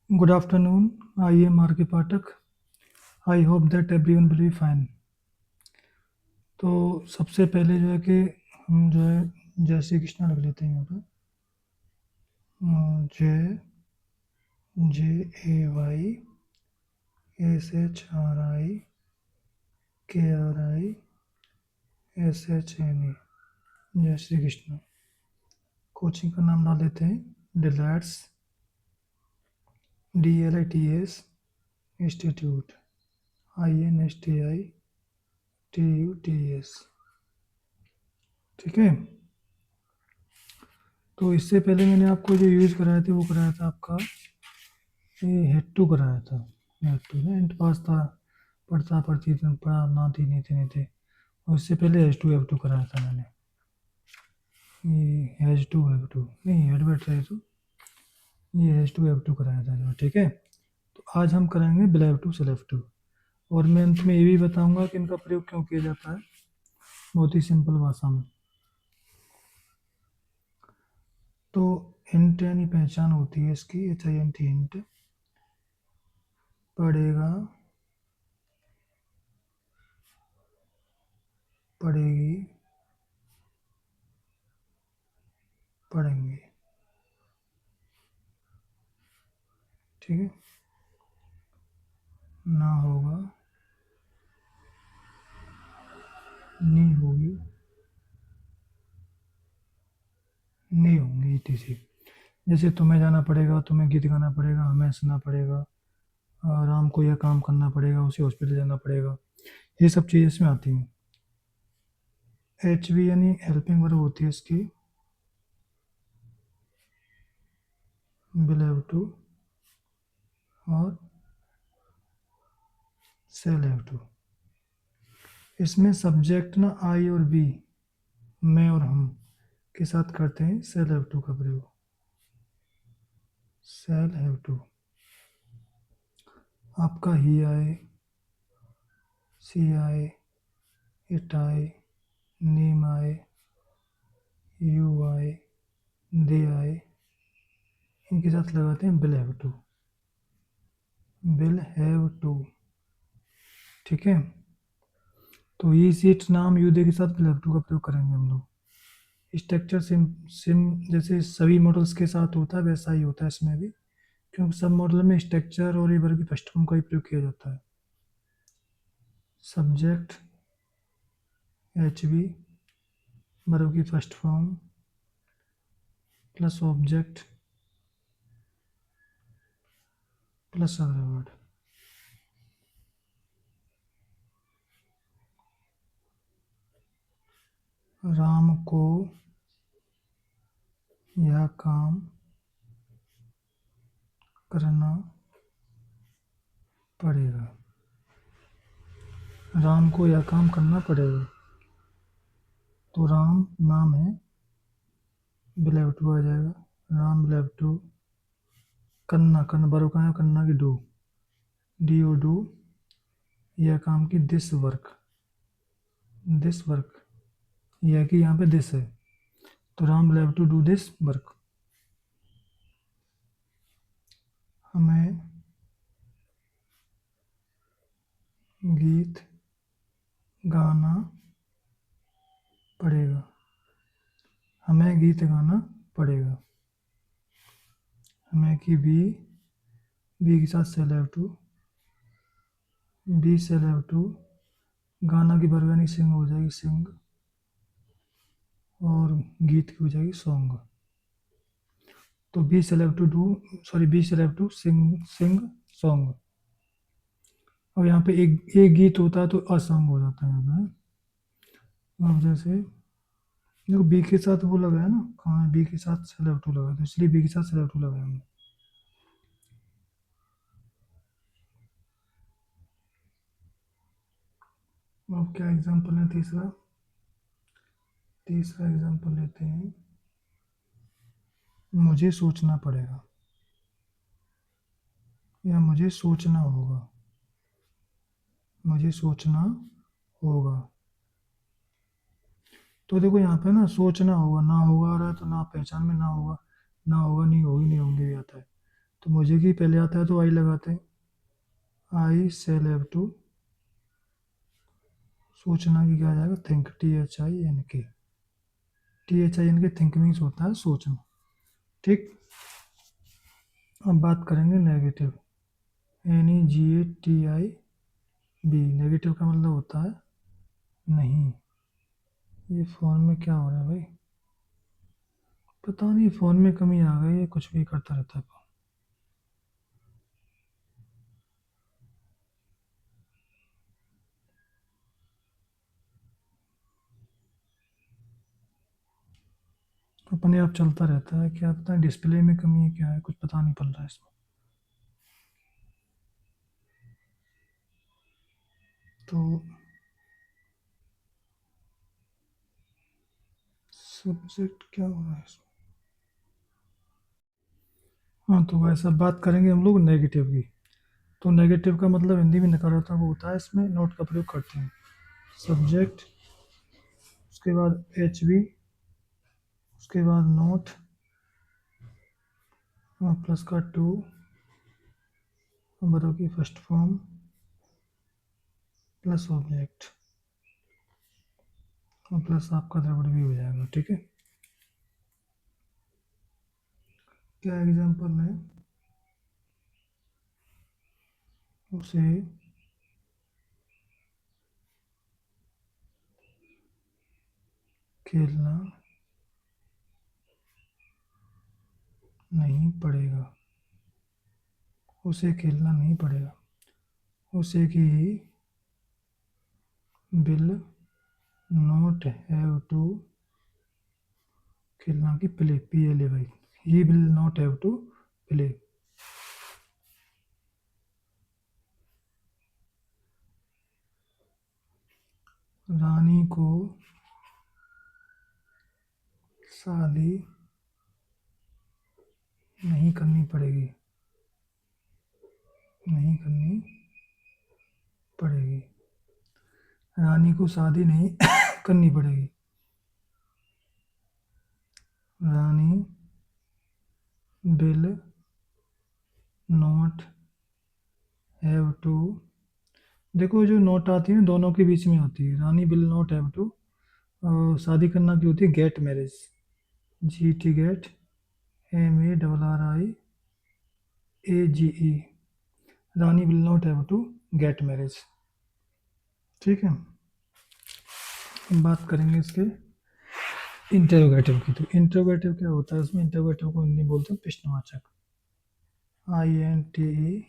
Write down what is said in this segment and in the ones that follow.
Good afternoon. I am R.K. Pathak. I hope that everyone will be fine. तो सबसे पहले जो है कि हम जो है जय श्री कृष्णा लिख लेते हैं यहाँ पर जय JAYSHRIKRISHNA जय श्री कृष्ण। कोचिंग का नाम डाल देते हैं डिलैट्स DLITS इंस्टीट्यूट INSTITUTS। ठीक है। तो इससे पहले मैंने आपको जो यूज कराया था वो कराया था आपका ये हेड टू कराया था। हेड टू ना इंट पास था, पढ़ता पढ़ती थी पढ़ा ना थी नहीं थे। और इससे पहले H2F2 कराया था मैंने। ये H2F2 नहीं एडवर्ट है तो ये H2F2 कराया था जो। ठीक है। तो आज हम कराएंगे BelF2 SelF2 और मैं अंत में ये भी बताऊंगा कि इनका प्रयोग क्यों किया जाता है, बहुत ही सिंपल भाषा में। तो इंट यानी पहचान होती है इसकी HINT इंट पढ़ेगा पढ़ेगी पढ़ेंगे। ठीक है। ना होगा नहीं होगी नहीं होंगी ETC। जैसे तुम्हें जाना पड़ेगा, तुम्हें गीत गाना पड़ेगा, हमें हंसना पड़ेगा, राम को यह काम करना पड़ेगा, उसे हॉस्पिटल जाना पड़ेगा, ये सब चीज़ें इसमें आती हैं। HV यानी हेल्पिंग वर्ब होती है इसकी BelF2 और SelF2। इसमें सब्जेक्ट ना आई और बी, मैं और हम के साथ करते हैं SelF2 का प्रयोग। SelF2 आपका ही आए, सी आए, इट आए, नेम आए, यू आए, दे आए, इनके साथ लगाते हैं BelF2। BelF2। ठीक है। तो ये सीट नाम यूदे के साथ BelF2 का प्रयोग करेंगे हम लोग। स्ट्रक्चर सिम जैसे सभी मॉडल्स के साथ होता है वैसा ही होता है इसमें भी, क्योंकि सब मॉडल में स्ट्रक्चर और ये वर्ब की फर्स्ट फॉर्म का ही प्रयोग किया जाता है। सब्जेक्ट HV वर्ब की first form plus object plus other word. Ram को यह काम करना पड़ेगा। राम को यह काम करना पड़ेगा। तो राम नाम है, BelF2 आ जाएगा। राम BelF2 करना करना वर्ब का है, करना की डू DO यह काम की दिस वर्क यह कि यहाँ पे दिस है तो Ram BelF2 do this work. हमें गीत गाना पड़ेगा। हमें गीत गाना पड़ेगा। हमें की बी के साथ SelF2 बी SelF2 गाना की वर्ब यानी सिंग हो जाएगी सिंग और गीत की हो जाएगी सॉन्ग। तो बी SelF2 सिंग सॉन्ग। और यहाँ पे एक गीत होता है तो असॉन्ग हो जाता है यहाँ पे। अब जैसे देखो बी के साथ वो लगा है ना, कहाँ बी के साथ SelF2 लगा है तो इसलिए बी के साथ SelF2 लगाया हमने। अब क्या एग्जाम्पल है तीसरा एग्जाम्पल लेते हैं। मुझे सोचना पड़ेगा या मुझे सोचना होगा। मुझे सोचना होगा। तो देखो यहाँ पे ना सोचना होगा, ना होगा आ रहा है तो ना पहचान में ना होगा नहीं होगी नहीं होंगे भी आता है। तो मुझे की पहले आता है तो आई लगाते हैं, आई सेल हैव टू, सोचना की क्या आ जाएगा, think, THINK, THINK, think means होता है सोचना। ठीक, अब बात करेंगे नेगेटिव, NEGATIV, नेगेटिव का मतलब होता है नहीं। ये फ़ोन में क्या हो रहा है भाई, पता नहीं फ़ोन में कमी आ गई है, कुछ भी करता रहता है। अपने आप चलता रहता है, क्या पता है डिस्प्ले में कमी है, क्या है कुछ पता नहीं पड़ रहा है इसमें। तो सब्जेक्ट क्या हो रहा है इसमें। हाँ, तो वैसा बात करेंगे हम लोग नेगेटिव की। तो नेगेटिव का मतलब हिंदी में नकारात्मक होता है, इसमें नोट का प्रयोग करते हैं। सब्जेक्ट, उसके बाद HV, उसके बाद नोट, प्लस का टू, नंबरों की फर्स्ट फॉर्म, प्लस ऑब्जेक्ट, और प्लस आपका द्रविड़ भी हो जाएगा। ठीक है, क्या एग्जाम्पल है, उसे खेलना नहीं पड़ेगा, उसे खेलना नहीं पड़ेगा, उसे की विल नॉट हैव टू, खेलना की प्ले, PLA भाई, he will not have to play. Rani को शादी नहीं करनी पड़ेगी, नहीं करनी पड़ेगी, रानी को शादी नहीं करनी पड़ेगी, Rani will not have to, देखो जो नोट आती है ना दोनों के बीच में होती है, Rani will not have to, शादी करना की होती है get marriage, GT get, MARRIAGE, Rani will not have to get marriage. ठीक है, हम बात करेंगे इसके इंटरोगेटिव की। तो इंटरोगेटिव क्या होता है, इसमें इंटरोगेटिव को हिंदी बोलते हैं प्रश्नवाचक, INTERROGATIV,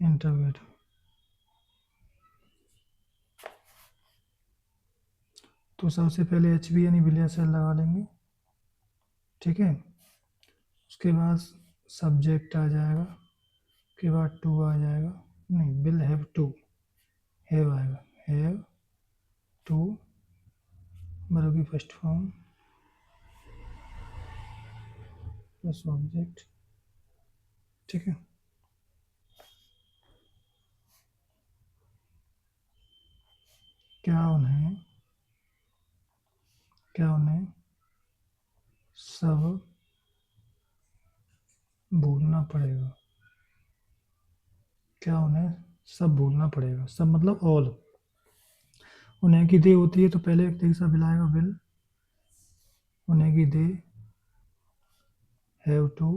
इंटरोगेटिव। तो सबसे पहले HV यानी विलिया सेल लगा लेंगे। ठीक है, उसके बाद सब्जेक्ट आ जाएगा, उसके बाद टू आ जाएगा, नहीं विल हैव टू, हैव आएगा, हैव टू, वर्ब की फर्स्ट फॉर्म, प्लस ऑब्जेक्ट। ठीक है, क्या उन्हें, क्या उन्हें सब भूलना पड़ेगा, क्या उन्हें सब भूलना पड़ेगा, सब मतलब ऑल। उन्हें की दे होती है तो पहले एक तरीके से विल आएगा, विल, उन्हें की दे हैव टू,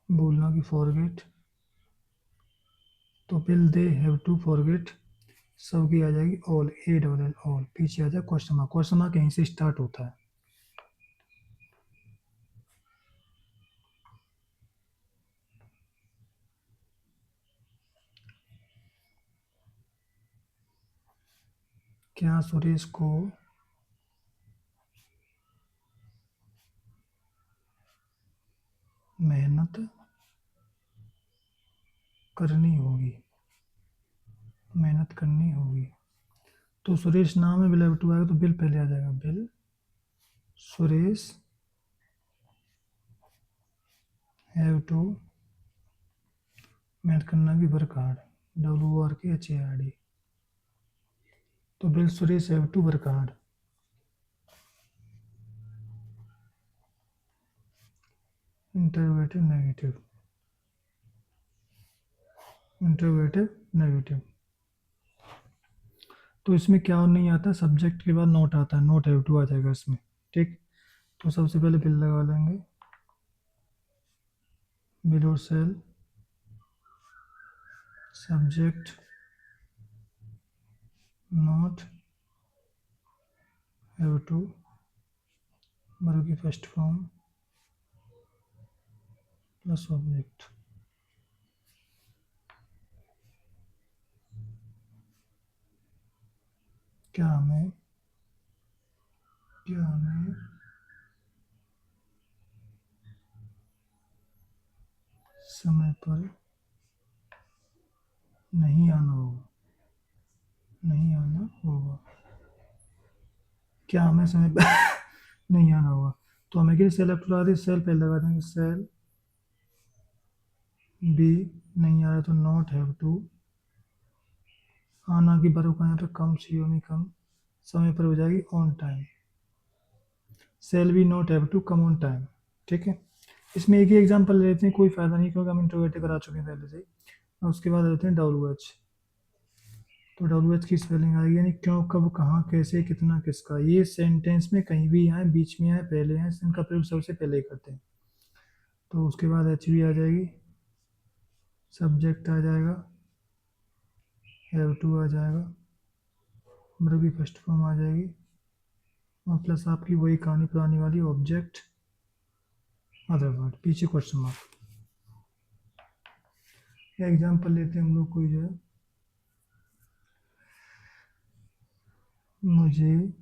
भूलना की फॉरगेट, तो will they have to forget, सब की आ जाएगी ऑल, ALL, ऑल, पीछे आ जाए क्वेश्चन मार्क, क्वेश्चन मार्क यहीं से स्टार्ट होता है। क्या सुरेश को मेहनत करनी होगी, मेहनत करनी होगी। तो सुरेश नाम है, विल हैव टू आएगा तो बिल पहले आ जाएगा, बिल, सुरेश हैव टू, मेहनत करना की वर्क हार्ड, WORKHARD, तो will Suresh have to work hard. Interrogative negative, interrogative negative. तो इसमें क्या नहीं आता, सब्जेक्ट के बाद नोट आता है, नोट हैव टू आ जाएगा इसमें। ठीक, तो सबसे पहले बिल लगा लेंगे, बिल और cell, subject not have to, verb की फर्स्ट फॉर्म प्लस ऑब्जेक्ट। क्या हमें समय पर नहीं आना होगा, नहीं आना होगा, क्या हमें समय पर नहीं आना होगा। तो हमें क्या सेल एफ लगा दी, सेल पहले लगा देंगे, सेल बी नहीं आ रहा तो नॉट हैव टू, आना की बर्फ का यहाँ पे कम सी में कम, समय पर हो जाएगी on time, shall be not have to come on time. ठीक है, इसमें एक ही एग्जांपल ले लेते हैं, कोई फायदा नहीं क्योंकि हम इंट्रोगेटिव करा चुके हैं पहले से ही। और उसके बाद लेते हैं डब्ल्यू एच। तो डब्ल्यू एच की स्पेलिंग आएगी, यानी क्यों, कब, कहाँ, कैसे, कितना, किसका। ये सेंटेंस में कहीं भी आए, बीच में आए, पहले आए, इनका प्रयोग सबसे पहले ही करते हैं। तो उसके बाद एच भी आ जाएगी, सब्जेक्ट आ जाएगा, हैव टू आ जाएगा, वर्ब की फर्स्ट फॉर्म आ जाएगी, और प्लस आपकी वही कहानी पुरानी वाली, ऑब्जेक्ट अदर वर्ड, पीछे क्वेश्चन मार्क। या एग्जाम्पल लेते हैं हम लोग, कोई जो है, मुझे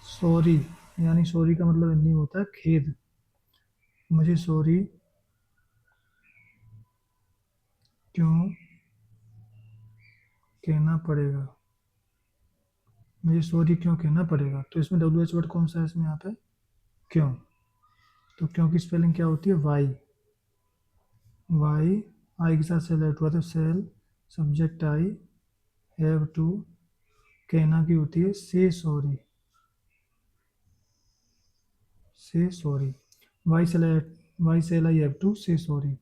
सॉरी, यानी सॉरी का मतलब हिंदी में होता है खेद, मुझे सॉरी क्यों कहना पड़ेगा, मुझे सॉरी क्यों कहना पड़ेगा। तो इसमें डब्ल्यू एच वर्ड कौन सा है इसमें, यहाँ पे क्यों। तो क्यों की स्पेलिंग क्या होती है, वाई, वाई, आई के साथ सेल हुआ तो shall, subject I, have to, कहना की होती है say sorry, say sorry, why shall, why shall I have to say sorry.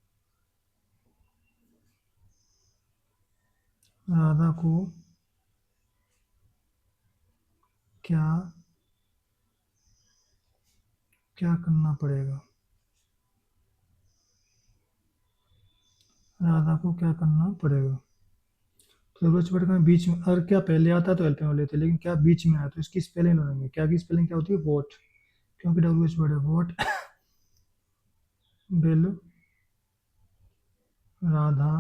Radha को क्या क्या करना पड़ेगा, राधा को क्या करना पड़ेगा। तो रोज वर्ड का बीच में, अगर क्या पहले आता तो हेल्प में लेते, लेकिन क्या बीच में आया तो इसकी स्पेलिंग लगाएंगे, क्या की स्पेलिंग क्या होती है, वॉट, क्योंकि डब्ल्यू एच वर्ड है, what will Radha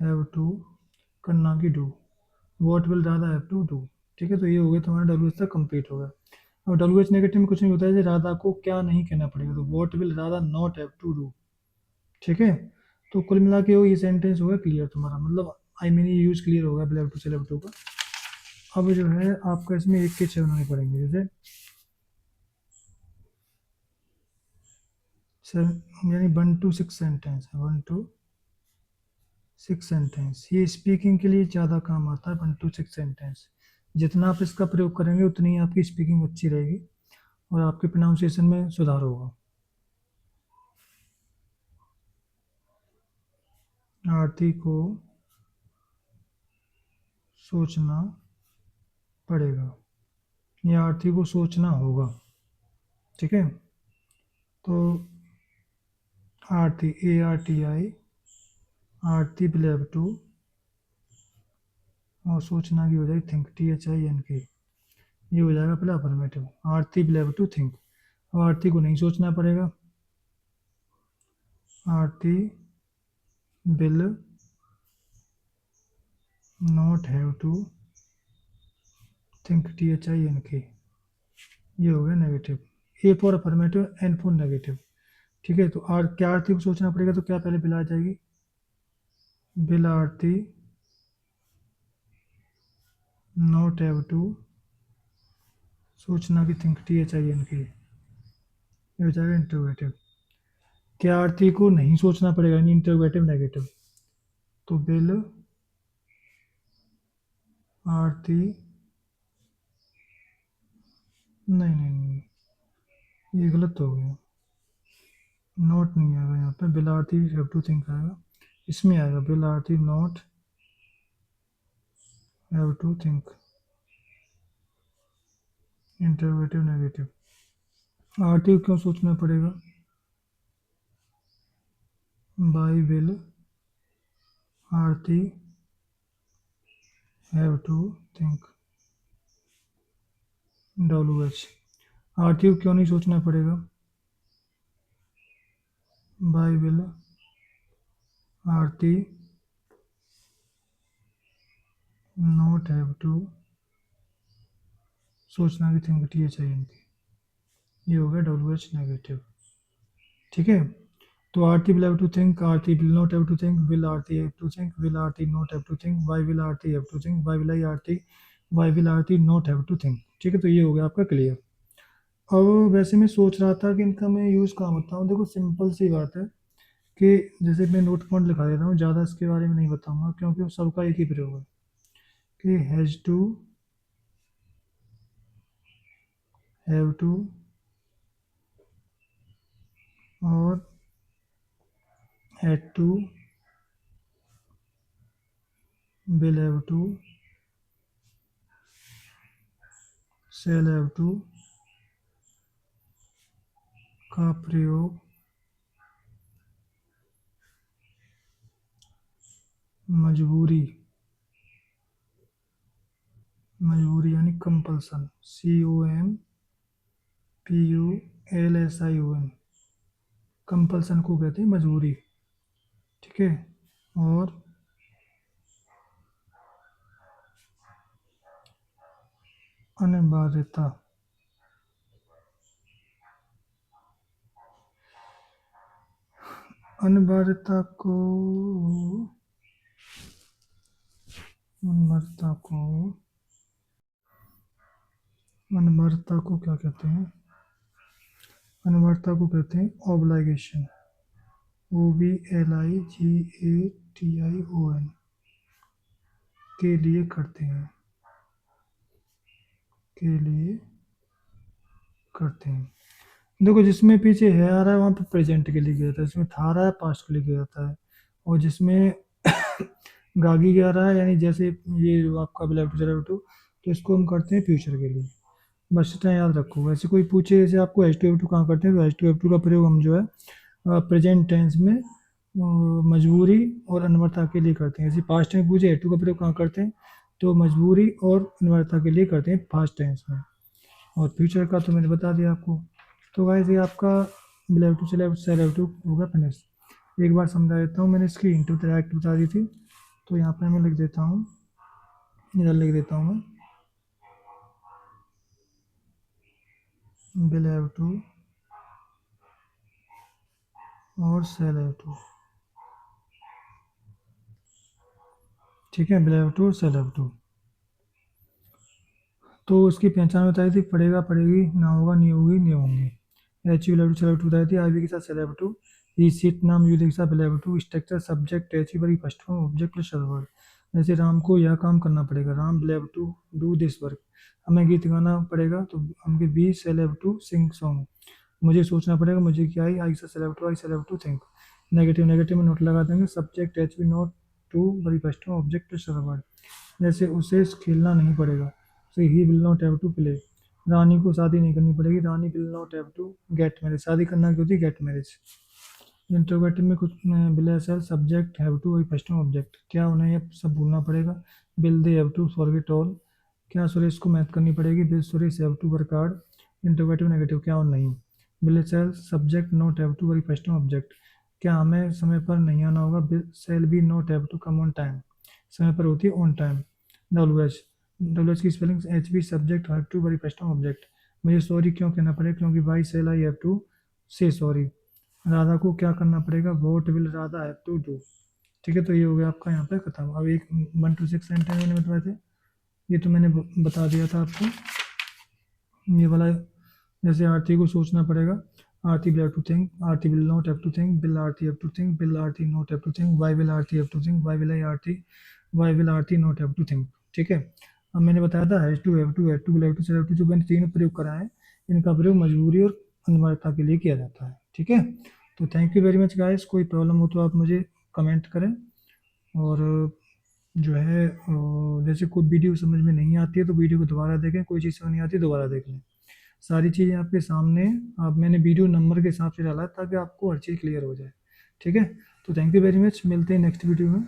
have to, करना की do, what will Radha have to do. ठीक है, तो ये हो गया तुम्हारा डब्ल्यू एच तक कंप्लीट होगा। और डब्ल्यू एच नेगेटिव में कुछ नहीं होता है, राधा को क्या नहीं कहना पड़ेगा, तो what will Radha not have to do. ठीक है, तो कुल मिला के ये सेंटेंस होगा क्लियर तुम्हारा, मतलब आई मीन ये यूज क्लियर होगा बिल हैव टू से हैव टू का। अब जो है आपका इसमें एक के छः बनाने पड़ेंगे, जैसे यानी 1 to 6 सेंटेंस है, 1 to 6 सेंटेंस, ये स्पीकिंग के लिए ज़्यादा काम आता है, 1 to 6 सेंटेंस। जितना आप इसका प्रयोग करेंगे उतनी ही आपकी स्पीकिंग अच्छी रहेगी और आपके प्रोनाउंसिएशन में सुधार होगा। आरती को सोचना पड़ेगा, या आरती को सोचना होगा। ठीक है, तो Aarti, ARTI, Aarti will have to, और सोचना की हो जाएगी थिंक, THINK, ये हो जाएगा पहला affirmative, Aarti will have to think. अब आरती को नहीं सोचना पड़ेगा, Aarti will not have to think, THINK, ये हो गया negative. A for affirmative, N for negative. ठीक है, तो आर क्या आरती को सोचना पड़ेगा, तो क्या पहले बिल आ जाएगी, will Aarti not have to, सोचना की थिंक, THINK, ये हो जाएगा इंटरोगेटिव। क्या आरती को नहीं सोचना पड़ेगा, यानी इंटरोगेटिव नेगेटिव, तो बिल आरती, नहीं नहीं नहीं, ये गलत हो गया, नॉट नहीं आएगा यहाँ पे, will Aarti have to think आएगा, इसमें आएगा will Aarti not have to think, interrogative negative. Aarti क्यों सोचना पड़ेगा, why will Aarti have to think, W H. Aarti क्यों नहीं सोचना पड़ेगा, why will Aarti not have to, सोचना की थिंक टी चाहिए इनकी, ये हो गया डब्ल्यू एच नेगेटिव। ठीक है, तो Aarti will have to think, Aarti will not have to think, will Aarti have to think, will Aarti not have to think, why will Aarti have to think, why will I Aarti, why will Aarti not have to think. ठीक है, तो ये हो गया आपका clear. अब वैसे मैं सोच रहा था कि इनका मैं यूज़ कहाँ बताऊँ, देखो सिंपल सी बात है कि जैसे मैं नोट पॉइंट लिखा देता हूँ, ज़्यादा इसके बारे में नहीं बताऊँगा क्योंकि सबका एक ही प्रयोग है कि हैव टू और had to, will have to, shall have to का प्रयोग मजबूरी, मजबूरी यानी कंपल्सन, COMPULSION, कंपल्सन को कहते हैं मजबूरी। ठीक है, और अनिवार्यता, अनिवार्यता को, अनिवार्यता को, अनिवार्यता को क्या कहते हैं, अनिवार्यता को कहते हैं ऑब्लाइगेशन, OBLIGATION, के लिए करते हैं, के लिए करते हैं। देखो जिसमें पीछे है आ रहा है वहाँ पे प्रेजेंट के लिए किया जाता है, जिसमें था रहा है पास्ट के लिए किया जाता है, और जिसमें गागी क्या रहा है यानी जैसे ये जो आपका बिलेव टू तो इसको हम करते हैं फ्यूचर के लिए, बस इतना याद रखो। वैसे कोई पूछे जैसे आपको H2F2 कहाँ करते हैं, तो H2F2 का प्रयोग हम जो है प्रेजेंट टेंस में मजबूरी और अनिवार्यता के लिए करते हैं। जैसे पास्ट में पूछे H2 का प्रयोग कहाँ करते हैं, तो मजबूरी और अनिवार्यता के लिए करते हैं पास्ट टेंस में, और फ्यूचर का तो मैंने बता दिया आपको। तो गाइस ये आपका बिलेव टू सेल हैव टू होगा फिनिश। एक बार समझा देता हूँ, मैंने इसकी इंटू डायरेक्ट बता दी थी, तो यहाँ पे मैं लिख देता हूँ, इधर लिख देता हूँ मैं, विल हैव टू और सेल हैव टू। ठीक है, विल हैव टू और सेल हैव टू। तो उसकी पहचान बताई थी, पढ़ेगा पढ़ेगी, ना होगा नहीं होगी नहीं होंगी। एच यू लेव टू सेल हैव टू बताई थी, आई वी के साथ सेल हैव टू, ई सीट नाम यू के साथ will have to, structure subject एच यू first form object plus word. जैसे राम को यह काम करना पड़ेगा, Ram will have to do this work. हमें गीत गाना पड़ेगा तो हमके we shall have to sing song. मुझे सोचना पड़ेगा, मुझे क्या आई से shall have to, I shall have to think. Negative negative में नोट लगा देंगे, subject H V not to बड़ी first form object plus word. जैसे उसे खेलना नहीं पड़ेगा, so he will not have to play. Rani को शादी नहीं करनी पड़ेगी, Rani will not have to get marriage, शादी करना की होती है गेट मैरिज। इंट्रोगेटिव में कुछ will shall subject have to वही फर्स्ट ऑब्जेक्ट, क्या उन्हें ये सब भूलना पड़ेगा, will they have to forget all. क्या सुरेश को मैथ करनी पड़ेगी, will Suresh have to work hard. Interrogative negative, क्या और नहीं। Will shall subject not have to वही फर्स्ट ऑब्जेक्ट, क्या हमें समय पर नहीं आना होगा, will shall be not have to come on time, समय पर होती है ऑन टाइम। डब्ल्यू एच की spelling H B subject have to बड़ी फर्स्ट ऑब्जेक्ट, मुझे सॉरी क्यों कहना पड़ेगा, क्योंकि why shall I have to say sorry. Radha को क्या करना पड़ेगा, what will Radha have to do. ठीक है, तो ये हो गया आपका यहाँ पे खत्म। अब एक 1 to 6 सेंटेंस मैंने बताए थे, ये तो मैंने बता दिया था आपको। ये वाला जैसे आरती को सोचना पड़ेगा, Aarti will have to think, Aarti will not have to think, will Aarti have to think, will Aarti not have to think, why will Aarti have to think, why will I Aarti, why will Aarti not have to think. ठीक है, अब मैंने बताया था have to will have to shall have to, जो मैंने तीनों प्रयोग कराए हैं, इनका प्रयोग मजबूरी और अनिवार्यता के लिए किया जाता है। ठीक है, तो thank you very much guys. कोई प्रॉब्लम हो तो आप मुझे कमेंट करें, और जो है जैसे कोई वीडियो समझ में नहीं आती है तो वीडियो को दोबारा देखें, कोई चीज़ समझ नहीं आती दोबारा देख लें। सारी चीज़ें आपके सामने, आप मैंने वीडियो नंबर के हिसाब से डाला है ताकि आपको हर चीज़ क्लियर हो जाए। ठीक है, तो थैंक यू वेरी मच, मिलते हैं नेक्स्ट वीडियो में।